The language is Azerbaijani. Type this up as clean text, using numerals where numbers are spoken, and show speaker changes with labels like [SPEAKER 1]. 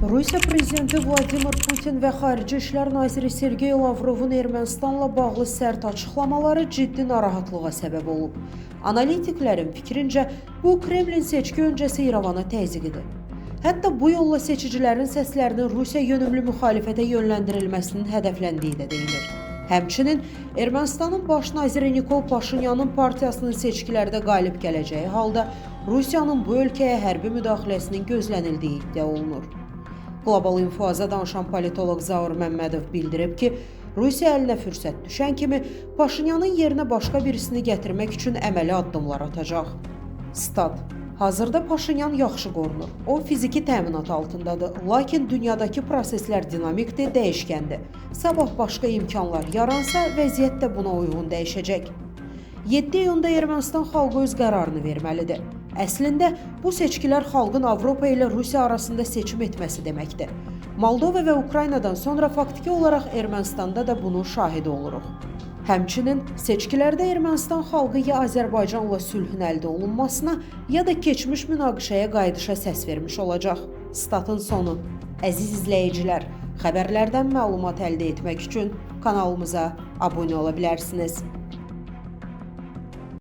[SPEAKER 1] Rusiya prezidenti Vladimir Putin və Xarici İşlər naziri Sergey Lavrovun Ermənistanla bağlı sərt açıqlamaları ciddi narahatlığa səbəb olub. Analitiklərin fikrincə, bu Kremlin seçki öncəsi İrəvana təzyiqidir. Hətta bu yolla seçicilərin səslərinin Rusiya yönümlü müxalifətə yönləndirilməsinin hədəfləndiyi də deyilir. Həmçinin Ermənistanın baş naziri Nikol Paşinyanın partiyasının seçkilərdə qalib gələcəyi halda Rusiyanın bu ölkəyə hərbi müdaxiləsinin gözlənildiyi iddia olunur. Qlobal Infoaza danışan politoloq Zaur Məmmədov bildirib ki, Rusiya əlinə fürsət düşən kimi Paşinyanın yerinə başqa birisini gətirmək üçün əməli addımlar atacaq. Stat: Hazırda Paşinyan yaxşı qorunur. O fiziki təminat altındadır, lakin dünyadakı proseslər dinamikdir, dəyişkəndir. Sabah başqa imkanlar yaransa, vəziyyət də buna uyğun dəyişəcək. 7 iyunda Ermənistan xalqı öz qərarını verməlidir. Əslində, bu seçkilər xalqın Avropa ilə Rusiya arasında seçim etməsi deməkdir. Moldova və Ukraynadan sonra faktiki olaraq Ermənistanda da bunun şahidi oluruq. Həmçinin seçkilərdə Ermənistan xalqı ya Azərbaycanla sülhün əldə olunmasına, ya da keçmiş münaqişəyə qayıdışa səs vermiş olacaq. Statın sonu. Əziz izləyicilər, xəbərlərdən məlumat əldə etmək üçün kanalımıza abunə ola bilərsiniz.